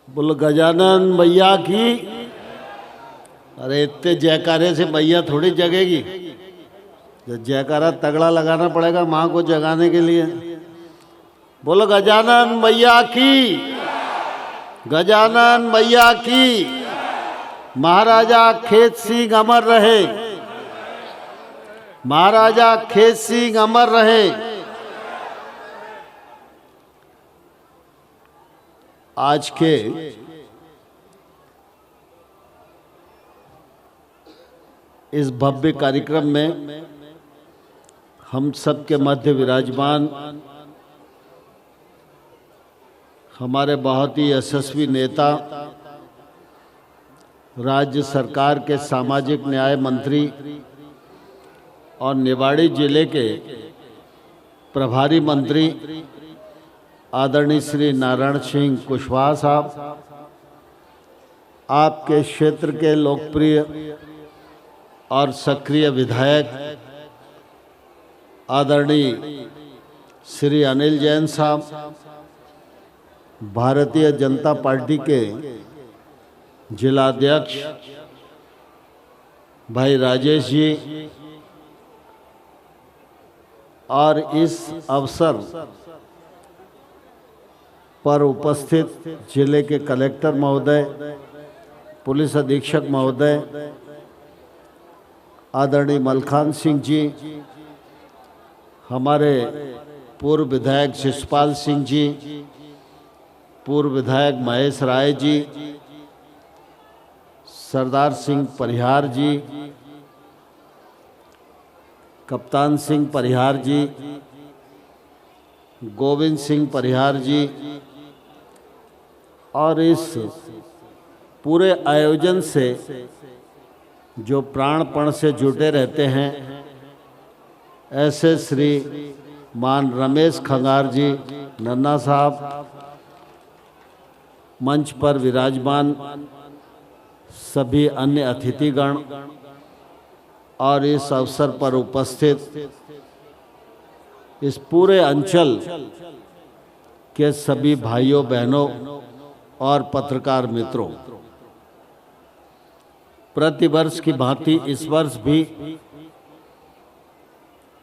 बोलो गजानन मैया की। अरे इतने जयकारे से मैया थोड़ी जगेगी, जो जयकारा तगड़ा लगाना पड़ेगा माँ को जगाने के लिए। बोलो गजानन मैया की, गजानन मैया की। महाराजा खेत सिंह अमर रहे, महाराजा खेत सिंह अमर रहे। आज के इस भव्य कार्यक्रम में हम सब के मध्य विराजमान हमारे बहुत ही यशस्वी नेता, राज्य सरकार के सामाजिक न्याय मंत्री और निवाड़ी जिले के प्रभारी मंत्री आदरणीय श्री नारायण सिंह कुशवाहा साहब, आपके क्षेत्र के लोकप्रिय और सक्रिय विधायक आदरणीय श्री अनिल जैन साहब, भारतीय जनता पार्टी के जिलाध्यक्ष भाई राजेश जी, और इस अवसर पर उपस्थित जिले के कलेक्टर महोदय, पुलिस अधीक्षक महोदय आदरणीय मलखान सिंह जी, हमारे पूर्व विधायक शिषपाल सिंह जी, पूर्व विधायक महेश राय जी, सरदार सिंह परिहार जी, कप्तान सिंह परिहार जी, गोविंद सिंह परिहार जी, और इस पूरे आयोजन से जो प्राणपण से जुटे रहते हैं, ऐसे श्री मान रमेश खंगार जी नन्ना साहब, मंच पर विराजमान सभी अन्य अतिथिगण और इस अवसर पर उपस्थित इस पूरे अंचल के सभी भाइयों बहनों और पत्रकार मित्रों, प्रतिवर्ष की भांति इस वर्ष भी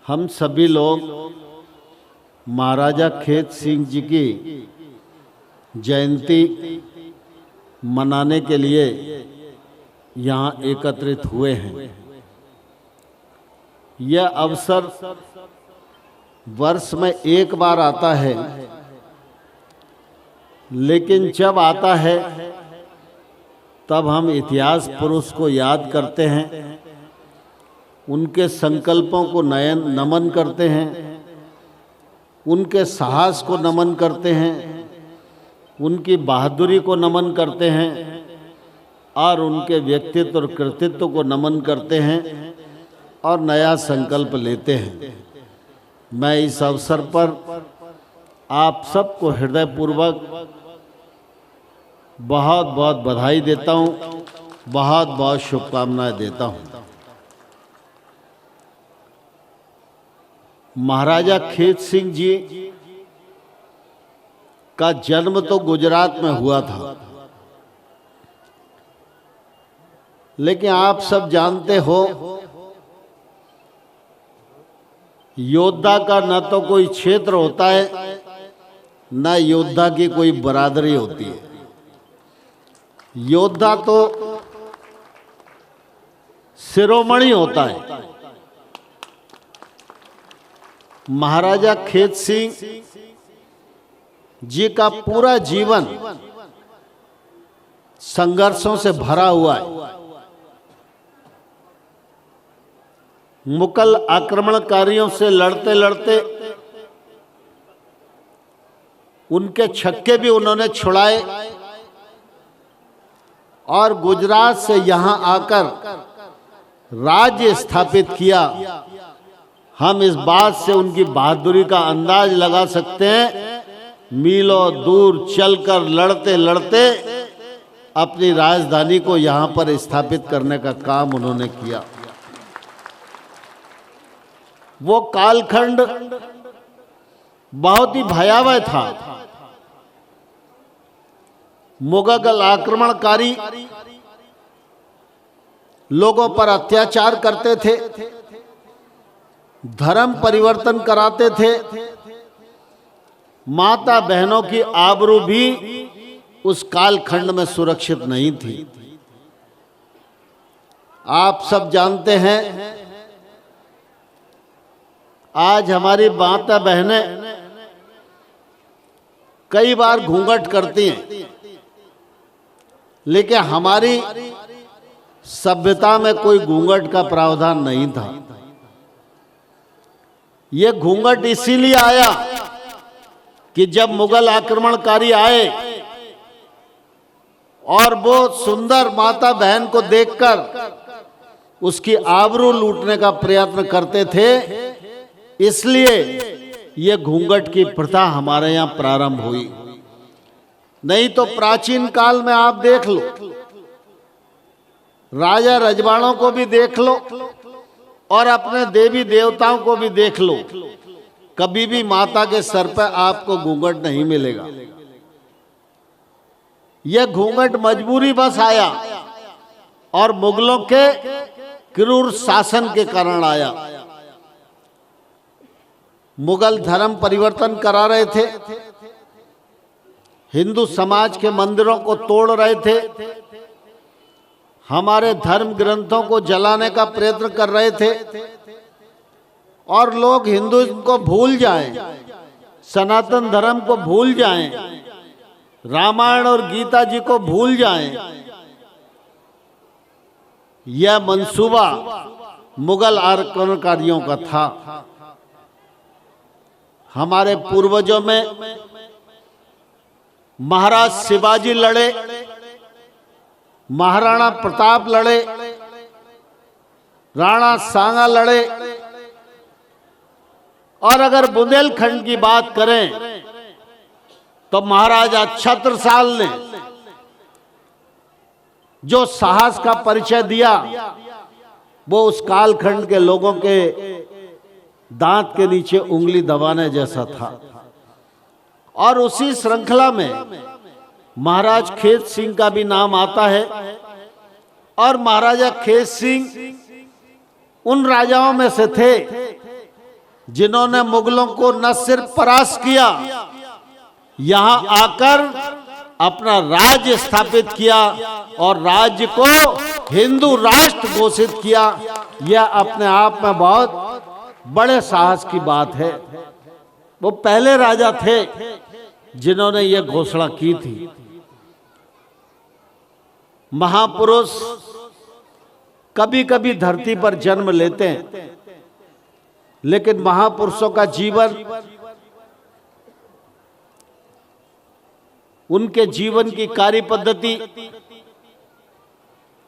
हम सभी लोग महाराजा खेत सिंह जी की जयंती मनाने के लिए यहाँ एकत्रित हुए हैं। यह अवसर वर्ष में एक बार आता है, लेकिन जब आता है तब हम इतिहास पुरुष को याद करते हैं, उनके संकल्पों को नमन करते हैं, उनके साहस को नमन करते हैं, उनकी बहादुरी को नमन करते हैं और उनके व्यक्तित्व और कृतित्व को नमन करते हैं और नया संकल्प लेते हैं। मैं इस अवसर पर आप सबको हृदयपूर्वक बहुत बहुत बधाई देता हूँ, बहुत बहुत शुभकामनाएं देता हूँ। महाराजा खेत सिंह जी का जन्म तो गुजरात में हुआ था, लेकिन आप सब जानते हो योद्धा का न तो कोई क्षेत्र होता है, न योद्धा की कोई बरादरी होती है। योद्धा तो शिरोमणि होता है। महाराजा खेत सिंह जी का पूरा जीवन संघर्षों से भरा हुआ है। मुगल आक्रमणकारियों से लड़ते लड़ते उनके छक्के भी उन्होंने छुड़ाए और गुजरात से यहाँ आकर राज्य स्थापित किया। हम इस बात से उनकी बहादुरी का अंदाज लगा सकते हैं, मीलों दूर चलकर लड़ते लड़ते अपनी राजधानी को यहाँ पर स्थापित करने का काम उन्होंने किया। वो कालखंड बहुत ही भयावह था। मुगल आक्रमणकारी लोगों पर अत्याचार करते थे, धर्म परिवर्तन कराते थे, माता बहनों की आबरू भी उस कालखंड में सुरक्षित नहीं थी। आप सब जानते हैं आज हमारी माता बहनें कई बार घूंघट करती हैं, लेकिन हमारी सभ्यता में कोई घूंघट का प्रावधान नहीं था। ये घूंघट इसीलिए आया कि जब मुगल आक्रमणकारी आए और वो सुंदर माता बहन को देखकर उसकी आबरू लूटने का प्रयत्न करते थे, इसलिए ये घूंघट की प्रथा हमारे यहाँ प्रारंभ हुई। नहीं तो प्राचीन काल में आप देख लो, राजा रजवाड़ों को भी देख लो और अपने देवी देवताओं को भी देख लो, कभी भी माता के सर पर आपको घूंघट नहीं मिलेगा। यह घूंघट मजबूरी बस आया और मुगलों के क्रूर शासन के कारण आया। मुगल धर्म परिवर्तन करा रहे थे, हिंदू समाज के मंदिरों को तोड़ रहे थे, हमारे धर्म ग्रंथों को जलाने का प्रयत्न कर रहे थे और लोग हिंदुइज्म को भूल जाएं, सनातन धर्म को भूल जाएं, रामायण और गीता जी को भूल जाएं। यह मंसूबा मुगल आक्रमणकारियों का था। हमारे पूर्वजों में महाराज शिवाजी लड़े, महाराणा प्रताप लड़े, राणा सांगा लड़े, और अगर बुंदेलखंड की बात करें तो महाराजा छत्रसाल ने जो साहस का परिचय दिया वो उस कालखंड के लोगों के दांत के नीचे उंगली दबाने जैसा था। और उसी श्रृंखला में महाराज खेत सिंह का भी नाम आता है, और महाराजा खेत सिंह उन राजाओं में से थे जिन्होंने मुगलों को न सिर्फ परास्त किया, यहां आकर अपना राज्य स्थापित किया और राज्य को हिंदू राष्ट्र घोषित किया। यह अपने आप में बहुत बड़े साहस की बात है। वो पहले राजा थे जिन्होंने यह घोषणा की थी। महापुरुष कभी कभी धरती पर जन्म लेते हैं, लेकिन महापुरुषों का जीवन, उनके जीवन की कार्य पद्धति,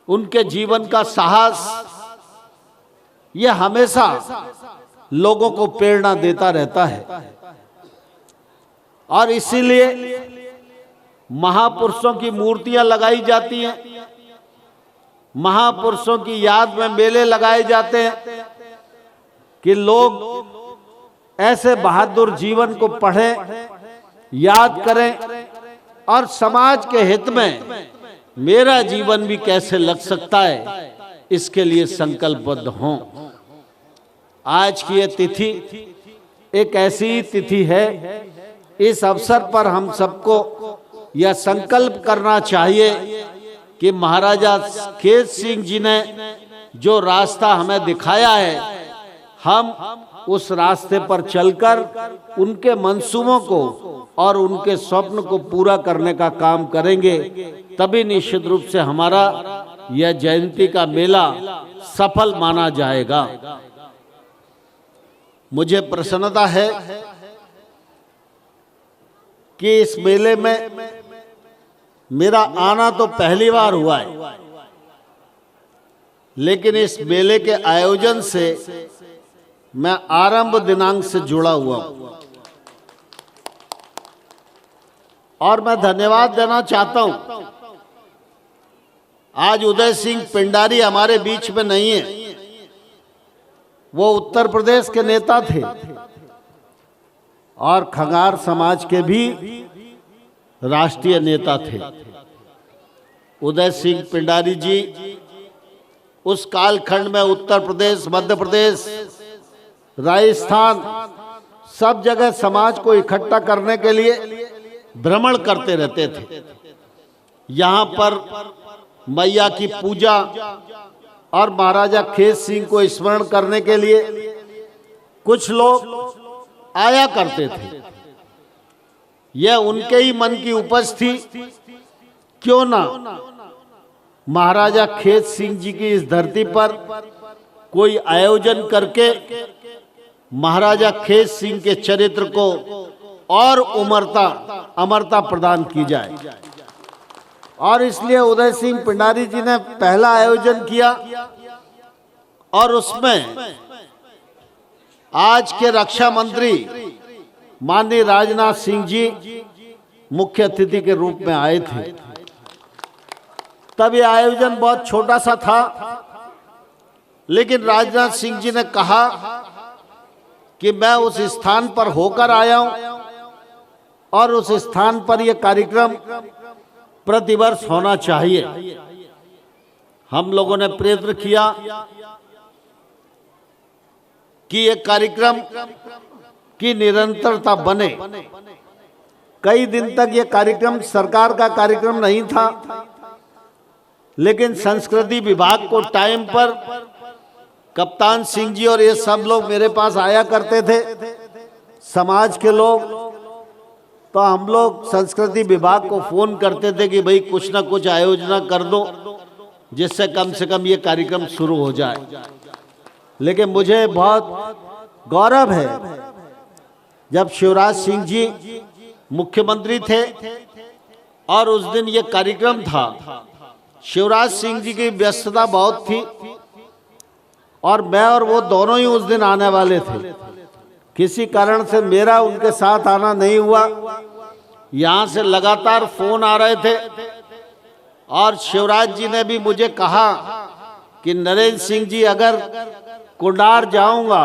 उनके जीवन का साहस, यह हमेशा लोगों को प्रेरणा देता रहता है। और इसीलिए महापुरुषों की मूर्तियां लगाई जाती हैं, महापुरुषों की याद में मेले लगाए जाते हैं कि लोग ऐसे बहादुर जीवन को पढ़ें, याद करें और समाज के हित में मेरा जीवन भी कैसे लग सकता है, इसके लिए संकल्पबद्ध हों। आज की यह तिथि एक ऐसी तिथि है, इस अवसर पर हम सबको यह संकल्प करना चाहिए कि महाराजा खेत सिंह जी ने जो रास्ता हमें दिखाया है, हम उस रास्ते पर चलकर उनके मंसूबों को और उनके स्वप्न को पूरा करने का काम करेंगे, तभी निश्चित रूप से हमारा यह जयंती का मेला सफल माना जाएगा। मुझे प्रसन्नता है कि इस मेले में मेरा आना तो पहली बार हुआ है, लेकिन इस मेले के आयोजन से मैं आरंभ दिनांक से जुड़ा हुआ हूं और मैं धन्यवाद देना चाहता हूं। आज उदय सिंह पिंडारी हमारे बीच में नहीं है, वो उत्तर प्रदेश के नेता थे और खंगार समाज के भी राष्ट्रीय नेता थे। उदय सिंह पिंडारी जी उस कालखंड में उत्तर प्रदेश, मध्य प्रदेश, राजस्थान सब जगह समाज को इकट्ठा करने के लिए भ्रमण करते रहते थे। यहाँ पर मैया की पूजा और महाराजा खेत सिंह को स्मरण करने के लिए कुछ लोग आया करते थे। यह उनके ही मन की उपज थी, क्यों ना महाराजा खेत सिंह जी की इस धरती पर कोई आयोजन करके महाराजा खेत सिंह के चरित्र को और अमरता प्रदान की जाए। और इसलिए उदय सिंह पिंडारी जी ने पहला आयोजन किया और उसमें आज के रक्षा मंत्री माननीय राजनाथ सिंह जी मुख्य अतिथि के रूप में आए थे। तब यह आयोजन बहुत छोटा सा था, लेकिन राजनाथ सिंह जी ने कहा कि मैं उस स्थान पर होकर आया हूं और उस स्थान पर यह कार्यक्रम प्रतिवर्ष होना चाहिए। हम लोगों ने प्रयत्न किया कि यह कार्यक्रम की निरंतरता बने। कई दिन तक यह कार्यक्रम सरकार का कार्यक्रम नहीं था, लेकिन संस्कृति विभाग को टाइम पर कप्तान सिंह जी और ये सब लोग मेरे पास आया करते थे, समाज के लोग। तो हम लोग संस्कृति विभाग को फोन करते थे कि भाई कुछ ना कुछ आयोजना कर दो जिससे कम से कम ये कार्यक्रम शुरू हो जाए। लेकिन मुझे बहुत गौरव है, जब शिवराज सिंह जी मुख्यमंत्री थे और उस दिन ये कार्यक्रम था, शिवराज सिंह जी की व्यस्तता बहुत थी और मैं और वो दोनों ही उस दिन आने वाले थे। किसी कारण से मेरा उनके साथ आना नहीं हुआ। यहाँ से लगातार फोन आ रहे थे और शिवराज जी ने भी मुझे कहा कि नरेंद्र सिंह जी, अगर कुंडार जाऊंगा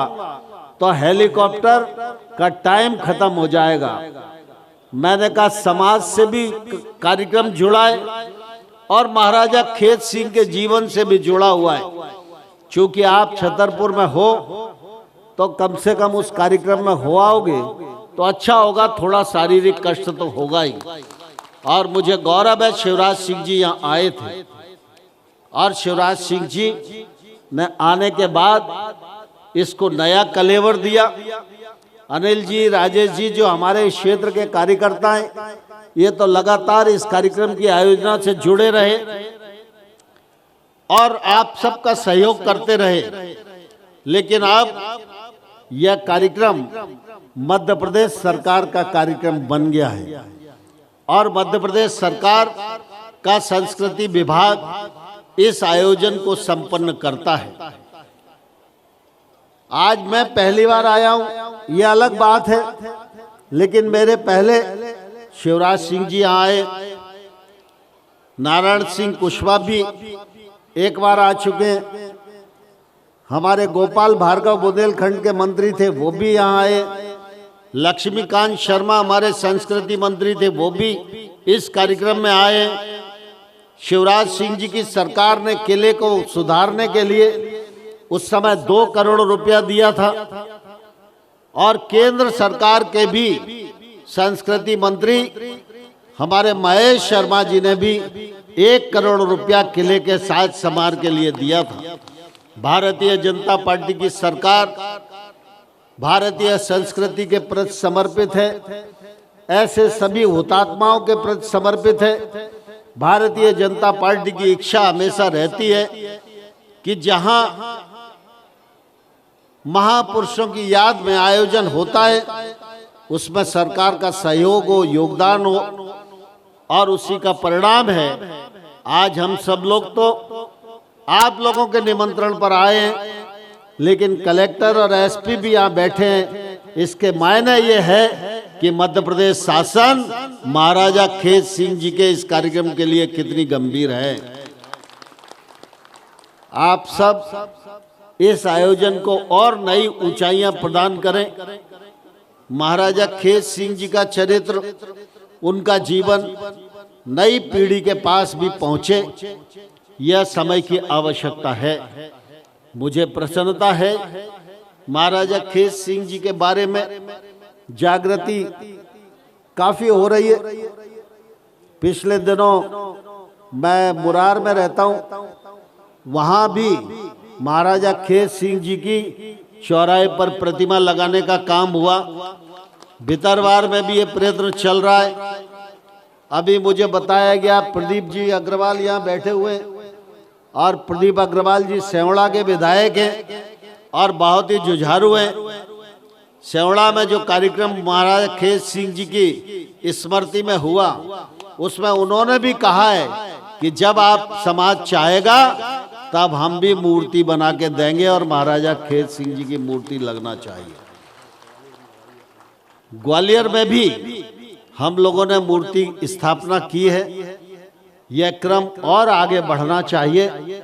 तो हेलीकॉप्टर का टाइम खत्म हो जाएगा। मैंने कहा समाज से भी कार्यक्रम जुड़ा है और महाराजा खेत सिंह के जीवन से भी जुड़ा हुआ है। चूंकि आप छतरपुर में हो तो कम से कम उस कार्यक्रम में हो आओगे तो अच्छा होगा, थोड़ा शारीरिक कष्ट तो होगा ही। और मुझे गौरव है शिवराज सिंह जी यहाँ आए थे और शिवराज सिंह जी ने आने के बाद इसको नया कलेवर दिया। अनिल जी, राजेश जी जो हमारे क्षेत्र के कार्यकर्ता हैं, ये तो लगातार इस कार्यक्रम की आयोजना से जुड़े रहे और आप सबका सहयोग करते रहे। लेकिन अब यह कार्यक्रम मध्य प्रदेश सरकार का कार्यक्रम बन गया है और मध्य प्रदेश सरकार का संस्कृति विभाग इस आयोजन को संपन्न करता है। आज मैं पहली बार आया हूं, यह अलग बात है, लेकिन मेरे पहले शिवराज सिंह जी आए, नारायण सिंह कुशवाहा भी एक बार आ चुके हैं, हमारे गोपाल भार्गव बुंदेलखंड के मंत्री थे वो भी यहाँ आए, लक्ष्मीकांत शर्मा हमारे संस्कृति मंत्री थे वो भी इस कार्यक्रम में आए। शिवराज सिंह जी की सरकार ने किले को सुधारने के लिए उस समय 2 करोड़ रुपया दिया था और केंद्र सरकार के भी संस्कृति मंत्री हमारे महेश शर्मा जी ने भी 1 करोड़ रुपया किले के साज समार के लिए दिया था। भारतीय जनता पार्टी की सरकार भारतीय संस्कृति के प्रति समर्पित है, ऐसे सभी हुतात्माओं के प्रति समर्पित है। भारतीय जनता पार्टी की इच्छा हमेशा रहती है कि जहां महापुरुषों की याद में आयोजन होता है उसमें सरकार का सहयोग हो, योगदान हो, और उसी का परिणाम है आज हम सब लोग तो आप लोगों के निमंत्रण पर आए हैं, लेकिन कलेक्टर और एसपी भी यहाँ बैठे हैं। इसके मायने ये है कि मध्य प्रदेश शासन महाराजा खेत सिंह जी के इस कार्यक्रम के लिए कितनी गंभीर है। आप सब इस आयोजन को और नई ऊंचाइयां प्रदान करें। महाराजा खेत सिंह जी का चरित्र, उनका जीवन नई पीढ़ी के पास भी पहुंचे, यह समय की आवश्यकता है। मुझे प्रसन्नता है महाराजा खेत सिंह जी के बारे में जागृति काफी हो रही है। पिछले दिनों मैं मुरार में रहता हूं, वहां भी महाराजा खेत सिंह जी की चौराहे पर प्रतिमा लगाने का काम हुआ। भितरवार में भी ये प्रयत्न चल रहा है। अभी मुझे बताया गया प्रदीप जी अग्रवाल यहाँ बैठे हुए हैं, और प्रदीप अग्रवाल जी सेवड़ा के विधायक हैं और बहुत ही जुझारू हैं। सेवड़ा में जो कार्यक्रम महाराजा खेत सिंह जी की स्मृति में हुआ, उसमें उन्होंने भी कहा है कि जब आप समाज चाहेगा तब हम भी मूर्ति बना के देंगे, और महाराजा खेत सिंह जी की मूर्ति लगना चाहिए। ग्वालियर में भी हम लोगों ने मूर्ति स्थापना की है। यह क्रम और आगे बढ़ना चाहिए।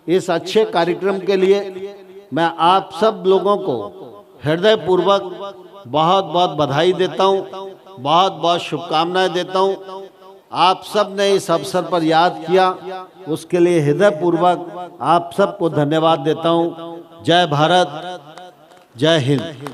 इस अच्छे कार्यक्रम के लिए मैं आप सब लोगों को हृदय पूर्वक बहुत बहुत बधाई देता हूँ, बहुत बहुत शुभकामनाएं देता हूँ। आप सब ने इस अवसर पर याद किया, उसके लिए हृदय पूर्वक आप सबको धन्यवाद देता हूँ। जय भारत, जय हिंद।